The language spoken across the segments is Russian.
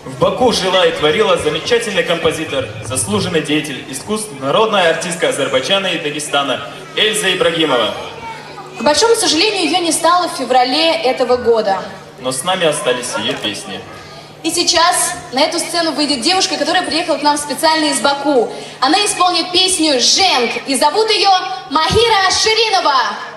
В Баку жила и творила замечательный композитор, заслуженный деятель искусств, народная артистка Азербайджана и Дагестана Эльза Ибрагимова. К большому сожалению, ее не стало в феврале этого года. Но с нами остались ее песни. И сейчас на эту сцену выйдет девушка, которая приехала к нам специально из Баку. Она исполнит песню «Женг», и зовут ее Махира Ширинова.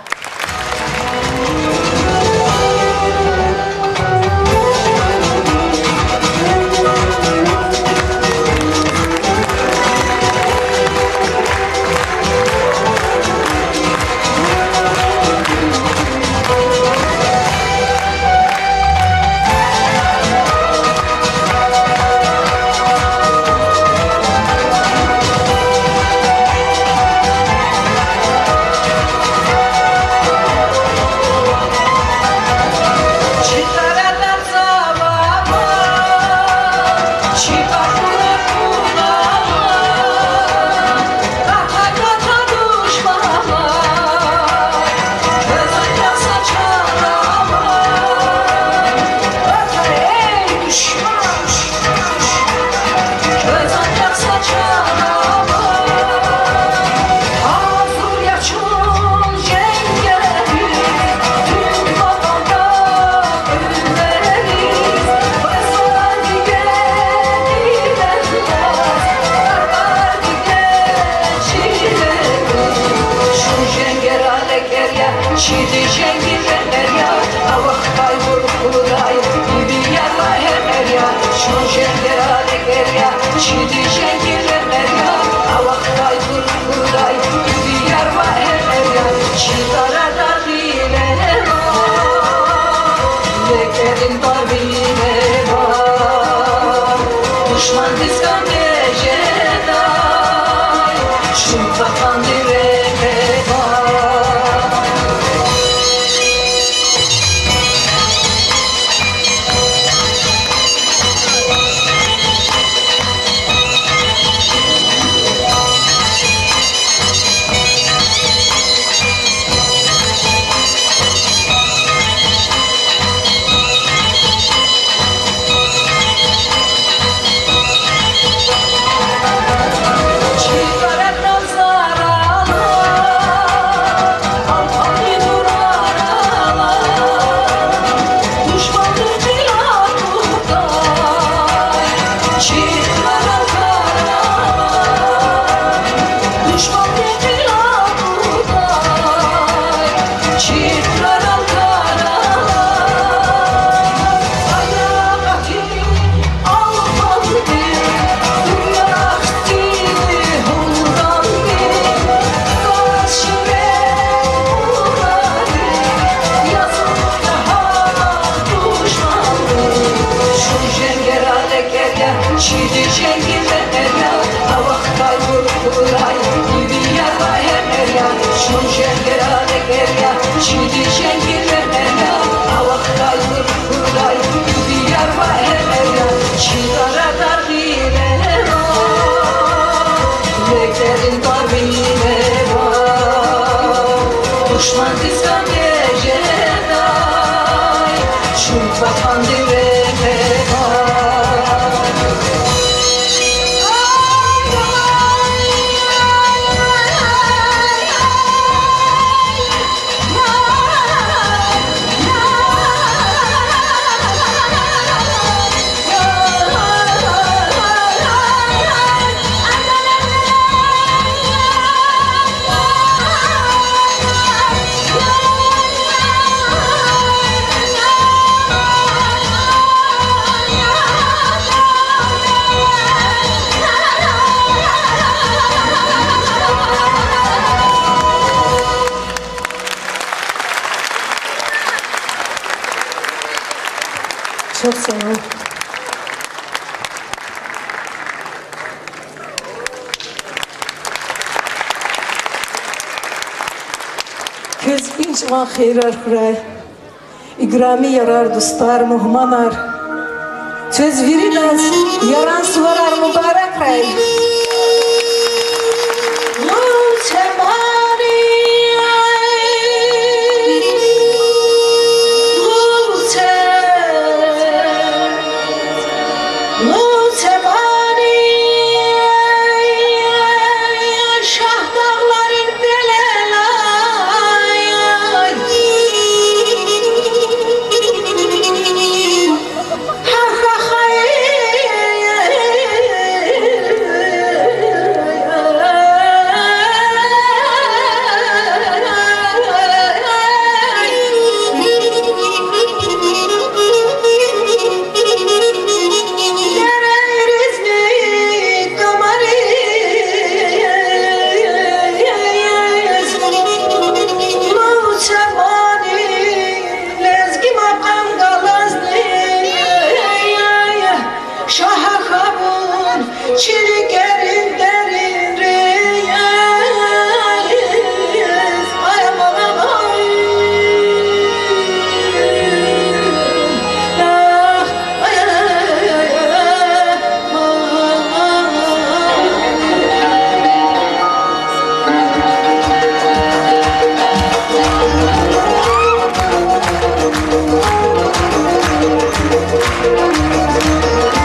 Çok sağ ol. Köz inç van xeyrar xuray. İgrami yarar dostlar muhmanar. Söz virinas yaran suvarar mübarek ray.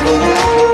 Thank you.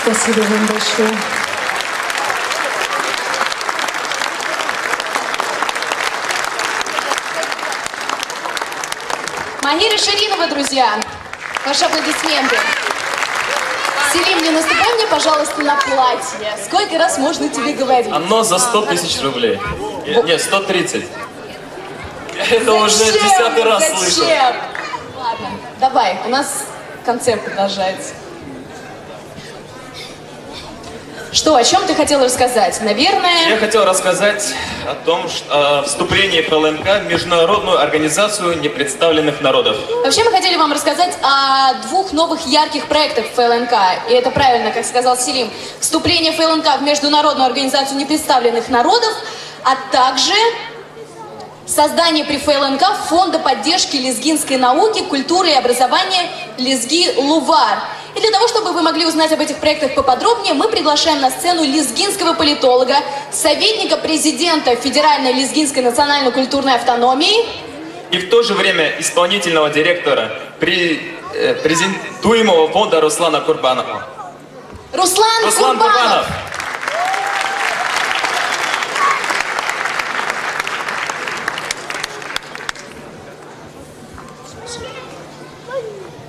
Спасибо вам большое. Махира Ширинова, друзья. Ваши аплодисменты. Селим, не наступай мне, пожалуйста, на платье. Сколько раз можно тебе говорить? Оно за 100 тысяч рублей. Нет, 130. Это уже 10-й раз слышу. Ладно, давай, у нас концерт продолжается. Что, о чем ты хотел рассказать? Наверное... Я хотел рассказать о том, что вступлении ФЛНК в Международную организацию непредставленных народов. Вообще мы хотели вам рассказать о двух новых ярких проектах ФЛНК. И это правильно, как сказал Селим. Вступление ФЛНК в Международную организацию непредставленных народов, а также создание при ФЛНК Фонда поддержки лезгинской науки, культуры и образования «Лезги-Лувар». И для того, чтобы вы могли узнать об этих проектах поподробнее, мы приглашаем на сцену лезгинского политолога, советника президента Федеральной лезгинской национально-культурной автономии и в то же время исполнительного директора презентуемого фонда Руслана Курбанова. Руслан Курбанов!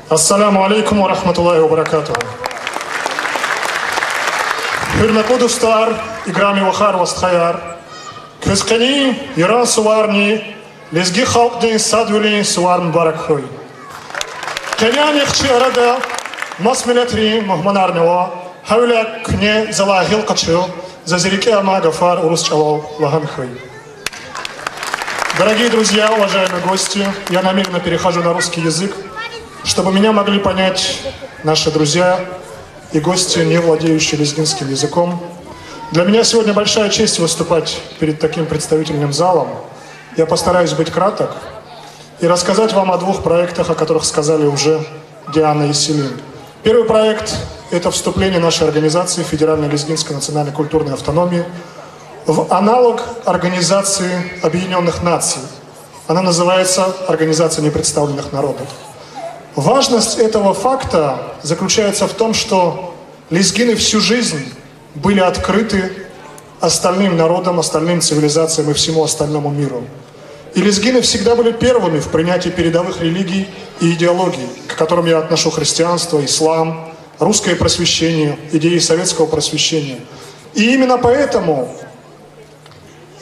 Ассаламу алейкум ва рахматуллахи ва баракатуху. Hürmetli dostlar, igrami vahar vastxayar. Kızkani, yaran suvarni, lezgi halkdin sadvili suvar mübarek huy. Kenyan ikhchi arada, masmiletri muhmanarneva, havla kne залахил качу, зазерики ама гафар урусчалов лаган huy. Дорогие друзья, уважаемые гости, я намеренно перехожу на русский язык, чтобы меня могли понять наши друзья и гости, не владеющие лезгинским языком. Для меня сегодня большая честь выступать перед таким представительным залом. Я постараюсь быть краток и рассказать вам о двух проектах, о которых сказали уже Диана и Селим. Первый проект – это вступление нашей организации Федеральной лезгинской национальной культурной автономии в аналог Организации Объединенных Наций. Она называется Организация непредставленных народов. Важность этого факта заключается в том, что лезгины всю жизнь были открыты остальным народам, остальным цивилизациям и всему остальному миру. И лезгины всегда были первыми в принятии передовых религий и идеологий, к которым я отношу христианство, ислам, русское просвещение, идеи советского просвещения. И именно поэтому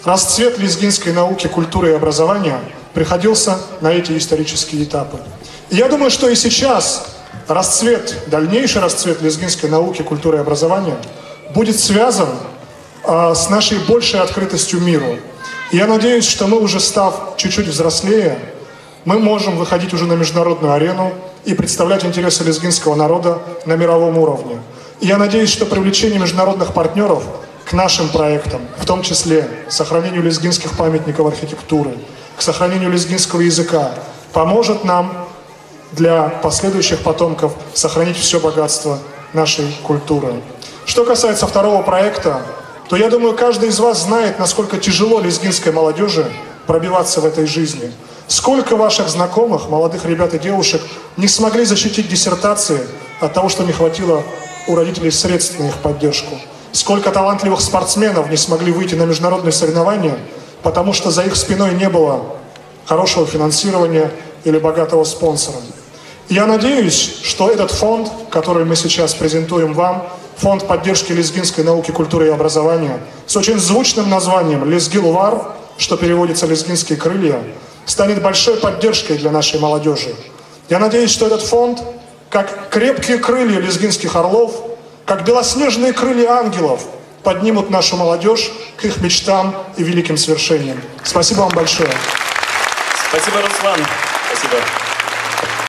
расцвет лезгинской науки, культуры и образования приходился на эти исторические этапы. И я думаю, что и сейчас дальнейший расцвет лезгинской науки, культуры и образования будет связан с нашей большей открытостью миру. И я надеюсь, что мы, уже став чуть-чуть взрослее, мы можем выходить уже на международную арену и представлять интересы лезгинского народа на мировом уровне. И я надеюсь, что привлечение международных партнеров к нашим проектам, в том числе к сохранению лезгинских памятников архитектуры, к сохранению лезгинского языка, поможет нам для последующих потомков сохранить все богатство нашей культуры. Что касается второго проекта, то я думаю, каждый из вас знает, насколько тяжело лезгинской молодежи пробиваться в этой жизни. Сколько ваших знакомых, молодых ребят и девушек, не смогли защитить диссертации от того, что не хватило у родителей средств на их поддержку. Сколько талантливых спортсменов не смогли выйти на международные соревнования, потому что за их спиной не было хорошего финансирования или богатого спонсора. Я надеюсь, что этот фонд, который мы сейчас презентуем вам, фонд поддержки лезгинской науки, культуры и образования, с очень звучным названием «Лезги-Лувар», что переводится «Лезгинские крылья», станет большой поддержкой для нашей молодежи. Я надеюсь, что этот фонд, как крепкие крылья лезгинских орлов, как белоснежные крылья ангелов, поднимут нашу молодежь к их мечтам и великим свершениям. Спасибо вам большое. Спасибо, Руслан. Спасибо.